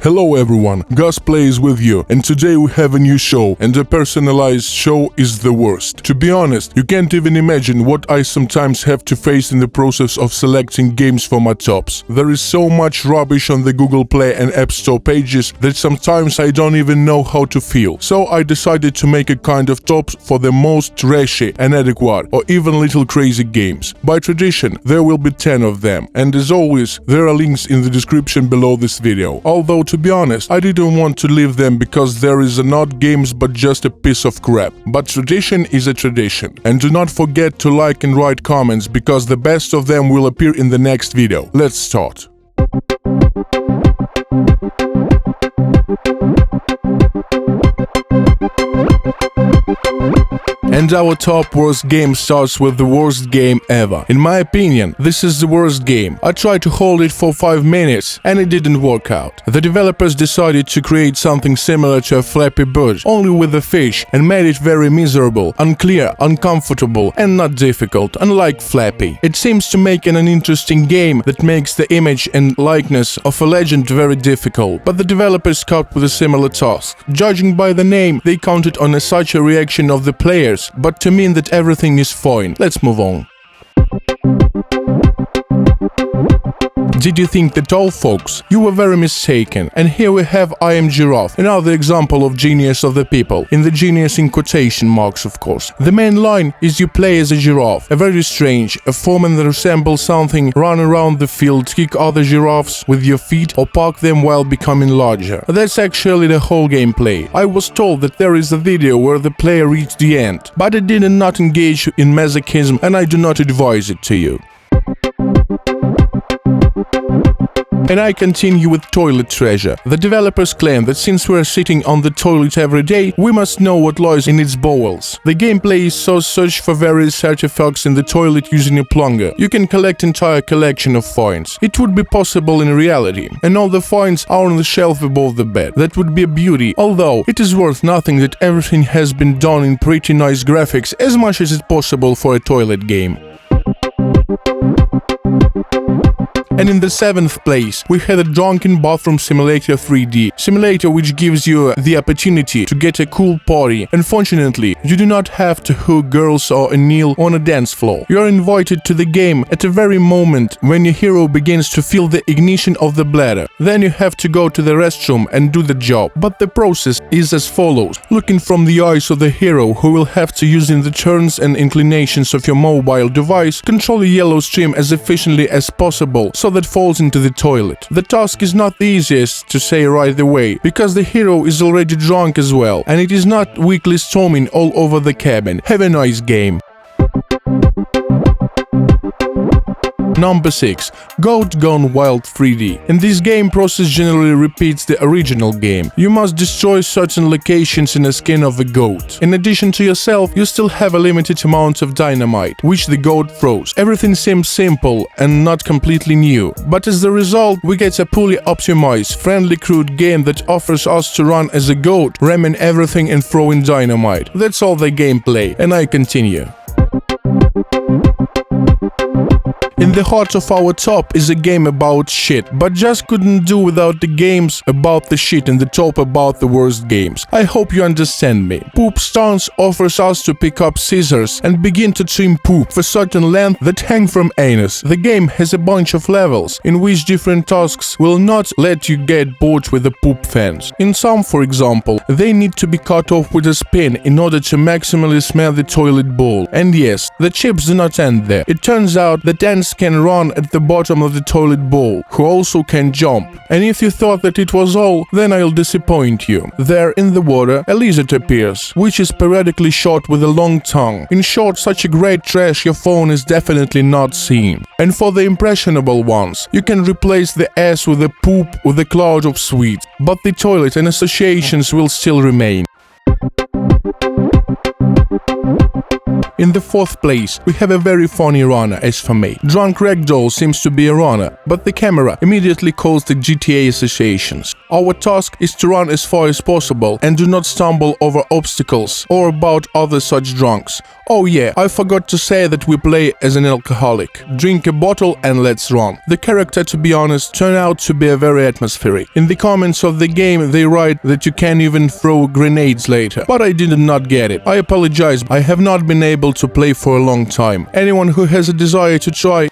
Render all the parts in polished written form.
Hello everyone, GASPlay is with you, and today we have a new show, and the personalized show is the worst. To be honest, you can't even imagine what I sometimes have to face in the process of selecting games for my tops. There is so much rubbish on the Google Play and App Store pages that sometimes I don't even know how to feel. So I decided to make a kind of tops for the most trashy, inadequate, or even little crazy games. By tradition, there will be 10 of them, and as always, there are links in the description below this video. Although, to be honest, I didn't want to leave them because there is not games but just a piece of crap. But tradition is a tradition. And do not forget to like and write comments because the best of them will appear in the next video. Let's start. And our top worst game starts with the worst game ever. In my opinion, this is the worst game. I tried to hold it for 5 minutes and it didn't work out. The developers decided to create something similar to a Flappy Bird, only with a fish, and made it very miserable, unclear, uncomfortable, and not difficult, unlike Flappy. It seems to make an interesting game that makes the image and likeness of a legend very difficult, but the developers coped with a similar task. Judging by the name, they counted on such a reaction of the players, but to mean that everything is fine. Let's move on. Did you think that all, folks? You were very mistaken. And here we have Am Giraffe, another example of genius of the people. In the genius in quotation marks, of course. The main line is you play as a giraffe, a very strange, a form that resembles something, run around the field, kick other giraffes with your feet or park them while becoming larger. That's actually the whole gameplay. I was told that there is a video where the player reached the end, but I did not engage in masochism and I do not advise it to you. And I continue with toilet treasure. The developers claim that since we're sitting on the toilet every day, we must know what lies in its bowels. The gameplay is so search for various artifacts in the toilet using a plunger. You can collect entire collection of finds. It would be possible in reality, and all the finds are on the shelf above the bed. That would be a beauty, although it is worth nothing that everything has been done in pretty nice graphics as much as it's possible for a toilet game. And in the 7th place, we had a Drunken Bathroom Simulator 3D, simulator which gives you the opportunity to get a cool party. Unfortunately, you do not have to hook girls or kneel on a dance floor. You are invited to the game at the very moment when your hero begins to feel the ignition of the bladder. Then you have to go to the restroom and do the job. But the process is as follows. Looking from the eyes of the hero, who will have to, using the turns and inclinations of your mobile device, control the yellow stream as efficiently as possible so that falls into the toilet. The task is not the easiest to say right away, because the hero is already drunk as well, and it is not weakly storming all over the cabin. Have a nice game. Number 6. Goat Gone Wild 3D. In this game, process generally repeats the original game. You must destroy certain locations in the skin of a goat. In addition to yourself, you still have a limited amount of dynamite, which the goat throws. Everything seems simple and not completely new, but as the result, we get a fully optimized, friendly crude game that offers us to run as a goat, ramming everything and throwing dynamite. That's all the gameplay, and I continue. In the heart of our top is a game about shit, but just couldn't do without the games about the shit in the top about the worst games. I hope you understand me. Poop Stance offers us to pick up scissors and begin to trim poop for certain length that hang from anus. The game has a bunch of levels in which different tasks will not let you get bored with the poop fans. In some, for example, they need to be cut off with a spin in order to maximally smell the toilet bowl. And yes, the chips do not end there. It turns out that ants can run at the bottom of the toilet bowl, who also can jump. And if you thought that it was all, then I'll disappoint you. There in the water, a lizard appears, which is periodically shot with a long tongue. In short, such a great trash your phone is definitely not seeing. And for the impressionable ones, you can replace the ass with a poop with a cloud of sweets, but the toilet and associations will still remain. In the 4th place, we have a very funny runner, as for me. Drunk Ragdoll seems to be a runner, but the camera immediately calls the GTA associations. Our task is to run as far as possible and do not stumble over obstacles or about other such drunks. Oh yeah, I forgot to say that we play as an alcoholic. Drink a bottle and let's run. The character, to be honest, turned out to be very atmospheric. In the comments of the game they write that you can even throw grenades later, but I did not get it. I apologize, I have not been able to play for a long time. Anyone who has a desire to try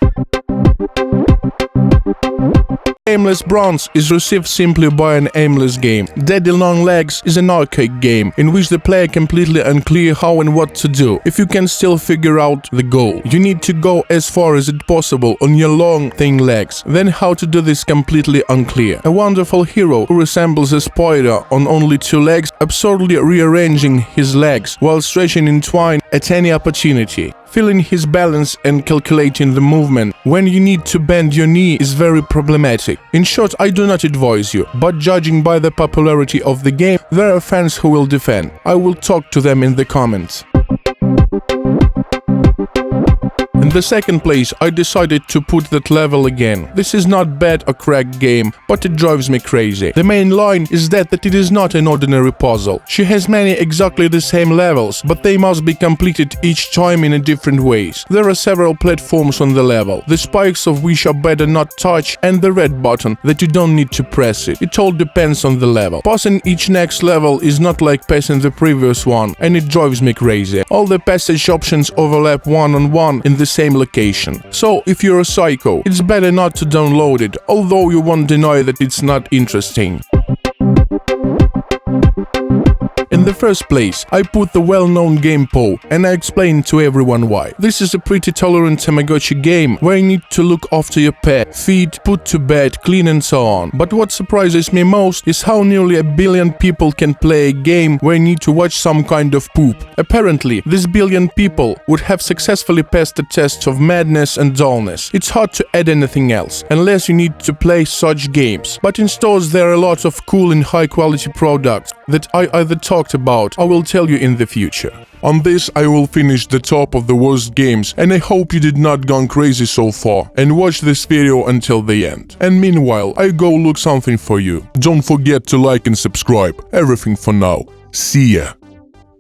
Aimless bronze is received simply by an aimless game. Daddy Longlegs is an arcade game in which the player completely unclear how and what to do. If you can still figure out the goal, you need to go as far as it possible on your long, thin legs. Then how to do this completely unclear. A wonderful hero who resembles a spider on only 2 legs, absurdly rearranging his legs while stretching in twine at any opportunity. Feeling his balance and calculating the movement when you need to bend your knee is very problematic. In short, I do not advise you, but judging by the popularity of the game, there are fans who will defend. I will talk to them in the comments. In the second place, I decided to put that level again. This is not bad or cracked game, but it drives me crazy. The main line is that it is not an ordinary puzzle. She has many exactly the same levels, but they must be completed each time in a different ways. There are several platforms on the level, the spikes of which are better not touch, and the red button that you don't need to press it. It all depends on the level. Passing each next level is not like passing the previous one, and it drives me crazy. All the passage options overlap one-on-one in the same location. So, if you're a psycho, it's better not to download it, although you won't deny that it's not interesting. In the first place, I put the well-known game Paw, and I explained to everyone why. This is a pretty tolerant Tamagotchi game where you need to look after your pet, feed, put to bed, clean and so on. But what surprises me most is how nearly 1 billion people can play a game where you need to watch some kind of poop. Apparently, this 1 billion people would have successfully passed the test of madness and dullness. It's hard to add anything else, unless you need to play such games. But in stores there are a lot of cool and high-quality products that I either talked about or will tell you in the future. On this I will finish the top of the worst games, and I hope you did not gone crazy so far and watch this video until the end. And meanwhile, I go look something for you. Don't forget to like and subscribe. Everything for now. See ya.